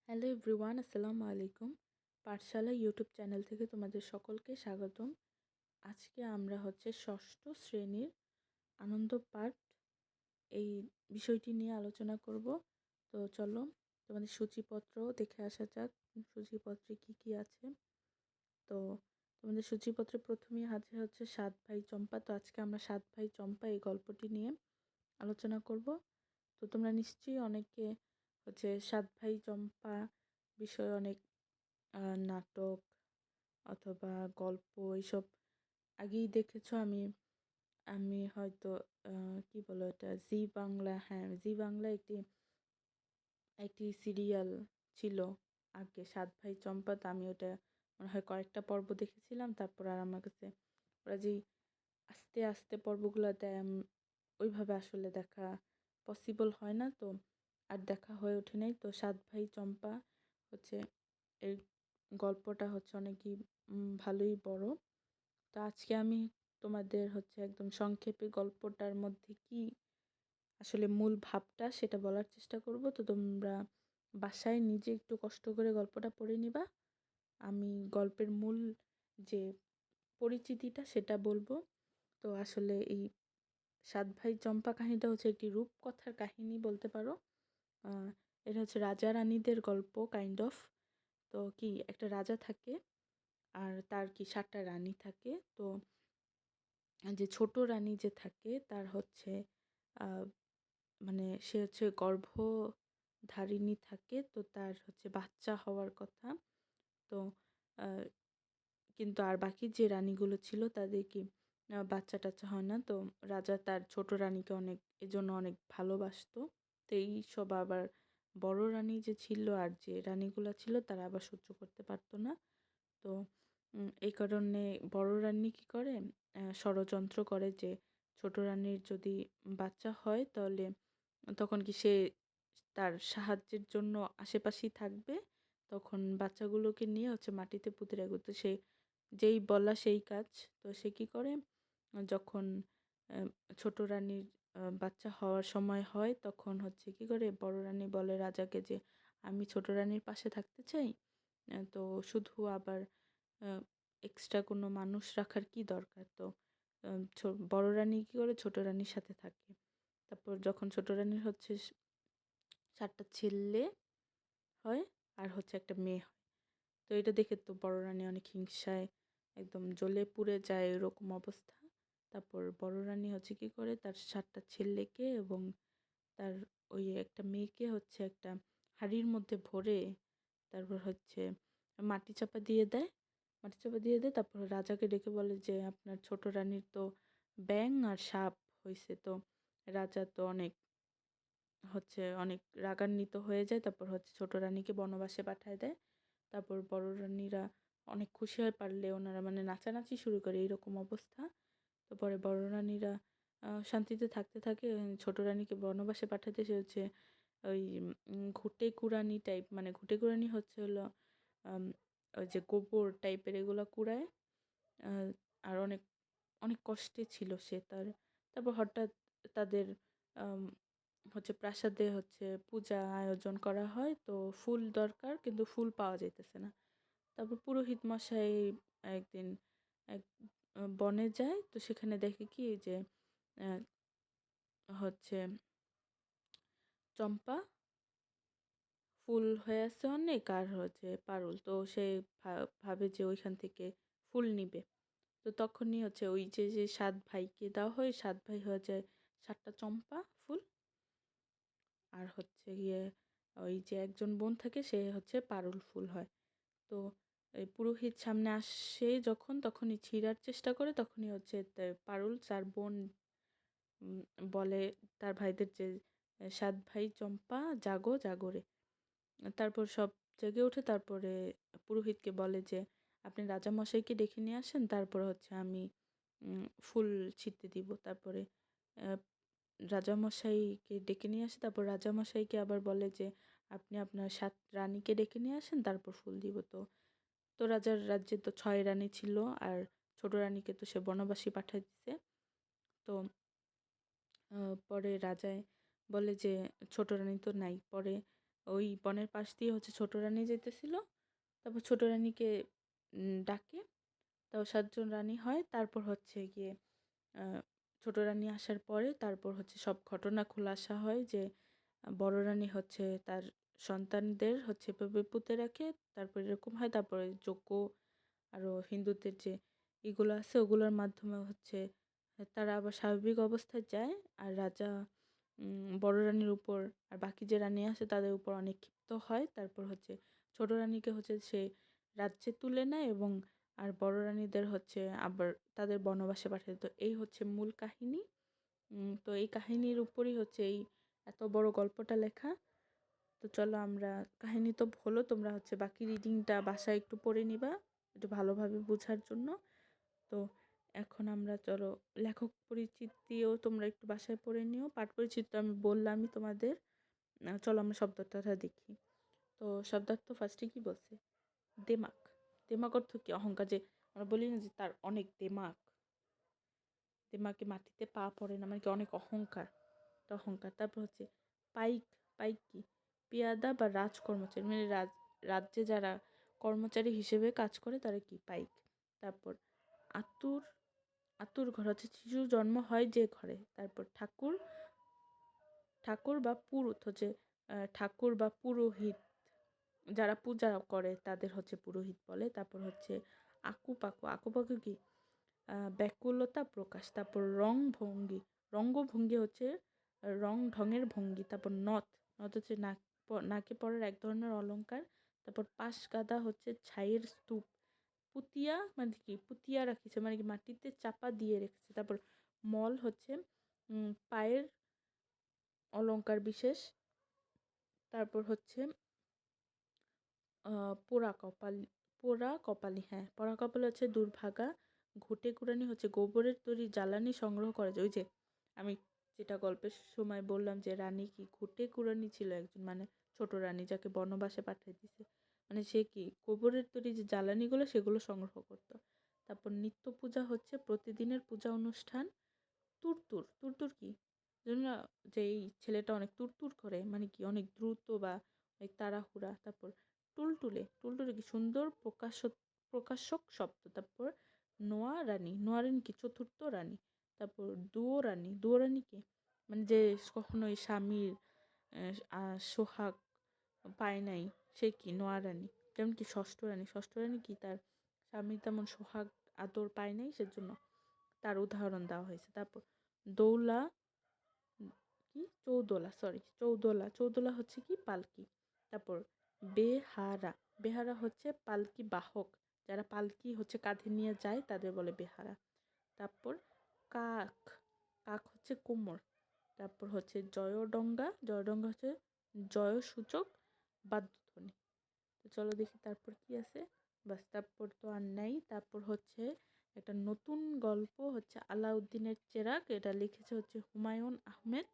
Hello everyone, আসসালামু আলাইকুম। পাঠশালা YouTube channel থেকে তোমাদের সকলকে স্বাগতম। আজকে আমরা ষষ্ঠ শ্রেণীর আনন্দ পাঠ এই বিষয়টি নিয়ে আলোচনা করব। তো চলো তোমাদের সূচিপত্র দেখে আসা যাক, সূচিপত্রে কি কি আছে। তো তোমাদের সূচিপত্রে প্রথমেই আছে সাত ভাই চম্পা। তো আজকে আমরা সাত ভাই চম্পা এই গল্পটি নিয়ে আলোচনা করব। তো তোমরা নিশ্চয়ই অনেকে সাত ভাই চম্পা বিষয়ে অনেক নাটক অথবা গল্প এইসব আগেই দেখেছো। আমি আমি হয়তো কি বলো এটা, জি বাংলা, হ্যাঁ জি বাংলা একটি একটি সিরিয়াল ছিল আগে, সাত ভাই চম্পা। তো আমি ওটা মনে হয় কয়েকটা পর্ব দেখেছিলাম। তারপর আর আমার কাছে ওরা যেই আস্তে আস্তে পর্বগুলো দেয়, ওইভাবে আসলে দেখা পসিবল হয় না। তো আর দেখা হয়ে ওঠে নাই। তো সাত ভাই চম্পা হচ্ছে এই গল্পটা অনেকই ভালোই বড়। তো আজকে আমি তোমাদের একদম সংক্ষেপে গল্পটার মধ্যে কি আসলে মূল ভাবটা সেটা বলার চেষ্টা করব। তো তোমরা বাসায় নিজে একটু কষ্ট করে গল্পটা পড়ে নিবা। আমি গল্পের মূল যে পরিচিতিটা সেটা বলবো। তো আসলে এই সাত ভাই চম্পা কাহিনীটা একটি রূপকথার কাহিনী বলতে পারো। এটা রাজা রানীদের গল্প কাইন্ড অফ। তো কি একটা রাজা থাকে আর তার কি সাতটা রানী থাকে। তো যে ছোট রানী যে থাকে তার আহ, মানে সে গর্ভধারিণী থাকে। তো তার বাচ্চা হওয়ার কথা। তো আহ, কিন্তু আর বাকি যে রানীগুলো ছিল তাদের কি বাচ্চা টাচ্চা হয় না। তো রাজা তার ছোট রানীকে এজন্য অনেক ভালোবাসতো। তো এই সব আবার বড় রানী যে ছিল আর যে রানীগুলো ছিল তারা আবার সহ্য করতে পারতো না। তো এই কারণে বড় রানী কি করে, ষড়যন্ত্র করে যে ছোট রানীর যদি বাচ্চা হয় তাহলে তখন কি সে তার সাহায্যের জন্য আশেপাশেই থাকবে। তখন বাচ্চাগুলোকে নিয়ে মাটিতে পুঁতে রাখবে। তো সে যেই বলা সেই কাজ। তো সে কি করে, যখন আহ, ছোট রানীর বাচ্চা হওয়ার সময় হয় তখন কি করে বড় রানী বলে রাজাকে যে আমি ছোট রানীর পাশে থাকতে চাই। তো শুধু আবার এক্সট্রা কোনো মানুষ রাখার কি দরকার। তো বড় রানী কি করে ছোট রানীর সাথে থাকে। তারপর যখন ছোট রানীর 7টা ছেলে হয় আর একটা মেয়ে হয়। তো এটা দেখে তো বড় রানী অনেক হিংসায় একদম জ্বলে পুড়ে যায়, এরকম অবস্থা। তারপর বড় রানী কি করে তার 7টা ছেলেকে এবং তার ওই একটা মেয়েকে একটা হাঁড়ির মধ্যে ভরে তারপর মাটি চাপা দিয়ে দেয়। মাটি চাপা দিয়ে দেয়। তারপর রাজাকে ডেকে বলে যে আপনার ছোট রানীর তো ব্যাঙ আর সাপ হয়েছে। তো রাজা তো অনেক রাগান্বিত হয়ে যায়। তারপর ছোট রানীকে বনবাসে পাঠায় দেয়। তারপর বড় রানীরা অনেক খুশি হয়, পারলে ওনারা নাচানাচি শুরু করে, এইরকম অবস্থা। তো পরে বড় রানীরা শান্তিতে থাকতে থাকে। ছোট রানীকে বনবাসে পাঠাতে সে ওই ঘুঁটে কুড়ানি টাইপ, ঘুঁটে কুড়ানি হলো আম, ওই যে গোবর টাইপের এগুলো কুড়ায়। আর অনেক অনেক কষ্টে ছিল সে তারপর হঠাৎ তাদের আম, প্রাসাদে পূজা আয়োজন করা হয়। তো ফুল দরকার, কিন্তু ফুল পাওয়া যাইতেছে না। তারপর পুরোহিত মশাই একদিন এক বনে যায়। তো সেখানে দেখে কি যে আহ, হচ্ছে চম্পা ফুল হয়ে আছে অনেক, আর পারুল। তো সে ভাবে যে ওইখান থেকে ফুল নিবে। তো তখনই ওই যে সাত ভাইকে দেওয়া হয়, সাত ভাই হয়ে যায় 7টা চম্পা ফুল। আর গিয়ে ওই যে একজন বোন থাকে সে পারুল ফুল হয়। তো এই পুরোহিত সামনে আসে যখন, তখনই ছিঁড়ার চেষ্টা করে। তখনই পারুল তার বোন বলে তার ভাইদের যে 7 ভাই চম্পা জাগো জাগরে। তারপর সব জেগে ওঠে। তারপরে পুরোহিতকে বলে যে আপনি রাজামশাইকে ডেকে নিয়ে আসেন, তারপর আমি ফুল ছিঁড়তে দিব। তারপরে রাজামশাইকে ডেকে নিয়ে আসে। তারপর রাজামশাইকে আবার বলে যে আপনি আপনার 7 রানীকে ডেকে নিয়ে আসেন, তারপর ফুল দিব। তো তো রাজার রাজ্যে তো 6 রানী ছিল, আর ছোট রানীকে তো সে বনবাসী পাঠিয়ে দিছে। তো পরে রাজায় বলে যে ছোট রানী তো নাই। পরে ওই বনের পাশ দিয়ে হচ্ছে ছোট রানী যেতেছিল। তারপর ছোট রানীকে ডাকে, তাও 7 জন রানী হয়। তারপর হচ্ছে গিয়ে ছোট রানী আসার পরে তারপর হচ্ছে সব ঘটনা খোলাসা হয় যে বড় রানী হচ্ছে তার সন্তানদের হচ্ছে এভাবে পুঁতে রাখে, তারপর এরকম হয়। তারপরে যজ্ঞ আরও হিন্দুদের যে এগুলো আছে ওগুলোর মাধ্যমে হচ্ছে তারা আবার স্বাভাবিক অবস্থায় যায়। আর রাজা বড় রানীর উপর আর বাকি যে রানী আছে তাদের উপর অনেক ক্ষিপ্ত হয়। তারপর হচ্ছে ছোট রানীকে হচ্ছে সে রাজ্যে তুলে নেয় এবং আর বড় রানীদের হচ্ছে আবার তাদের বনবাসে পাঠায়। তো এই হচ্ছে মূল কাহিনী। তো এই কাহিনীর উপরই হচ্ছে এই এত বড় গল্পটা লেখা। তো চলো আমরা, কাহিনী তো হলো, তোমরা হচ্ছে বাকি রিডিংটা বাসায় একটু পড়ে নিবা একটু ভালোভাবে বোঝার জন্য। তো এখন আমরা চলো লেখক পরিচিতিও তোমরা একটু বাসায় পড়ে নিও। পাঠ পরিচিতি তো আমি বললামই তোমাদের। চলো আমরা শব্দার্থটা দেখি। তো শব্দার্থ ফার্স্টে কি বলছে? দেমাক। দেমাক অর্থ কি? অহংকার। যে আমরা বলি না যে তার অনেক দেমাক, দেমাকে মাটিতে পা পড়ে না, মানে কি অনেক অহংকার, অহংকার। তারপর হচ্ছে পাইক। পাইক কি? পেয়াদা বা রাজকর্মচারী, মানে রাজ্যে যারা কর্মচারী হিসেবে কাজ করে তারা কি? পাইক। তারপর আতুর। আতুর ঘর হচ্ছে শিশুর জন্ম হয় যে ঘরে। তারপর ঠাকুর। ঠাকুর বা পুরোহিত হচ্ছে ঠাকুর বা পুরোহিত যারা পূজা করে তাদের হচ্ছে পুরোহিত বলে। তারপর হচ্ছে আকুপাকু। আকুপাকু কি? ব্যাকুলতা প্রকাশ। তারপর রংভঙ্গি। রঙ্গভঙ্গি হচ্ছে রং ঢঙের ভঙ্গি। তারপর নথ। নথ হচ্ছে নাকে পরার এক ধরনের অলংকার। তারপর পাশগাদা হচ্ছে ছাইয়ের স্তূপ। পুতিয়া মানে কি? পুতিয়া রাখিছে মানে কি মাটিতে চাপা দিয়ে রেখেছে। তারপর মল হচ্ছে পায়ের অলংকার বিশেষ। তারপর হচ্ছে পোড়া কপালি। পোড়া কপালি, হ্যাঁ, পোড়া কপালি হচ্ছে দুর্ভাগা। ঘুঁটে কুড়ানি হচ্ছে গোবরের তৈরি জ্বালানি সংগ্রহ করা যায়। ওই যে আমি যেটা গল্পের সময় বললাম যে রানী কি ঘুঁটে কুড়ানি ছিল একজন, মানে ছোট রানী যাকে বনবাসে পাঠিয়ে দিছে, মানে সে কি গোবরের তৈরি যে জ্বালানিগুলো সেগুলো সংগ্রহ করতো। তারপর নিত্য পূজা হচ্ছে প্রতিদিনের পূজা অনুষ্ঠান। তুরতুর। তুরতুর কি? জানো না, যে এই ছেলেটা অনেক তুরতুর করে, মানে কি অনেক দ্রুত বা অনেক তাড়াহুড়া। তারপর টুলটুলে। টুলটুলে কি? সুন্দর প্রকাশক শব্দ। তারপর নোয়া রানী। নোয়া রানী কি? চতুর্থ রানী। তারপর দুয়ো রানী। দুয়ো রানী কি? মানে যে কখনোই স্বামীর সোহাগ পায় নাই সে কি? নোয়া রানী। যেমন কি ষষ্ঠ রানী। ষষ্ঠ রানী কি? তার স্বামী তেমন সোহাগ আদর পায় নাই, সেজন্য তার উদাহরণ দেওয়া হয়েছে। তারপর দৌলা কি? চৌদোলা, সরি চৌদোলা। চৌদোলা হচ্ছে কি? পালকি। তারপর বেহারা। বেহারা হচ্ছে পালকি বাহক, যারা পালকি হচ্ছে কাঁধে নিয়ে যায় তাদের বলে বেহারা। তারপর কাক। কাক হচ্ছে কোমর। তারপর হচ্ছে জয়ডঙ্গা। জয়ডঙ্গা হচ্ছে জয়সূচক বাদ্যধ্বনি। তো চলো দেখি তারপর কি আছে। বাস, তারপর তো আর নাই। তারপর হচ্ছে একটা নতুন গল্প হচ্ছে আলাউদ্দিনের চেরাগ। এটা লিখেছে হচ্ছে হুমায়ুন আহমেদ।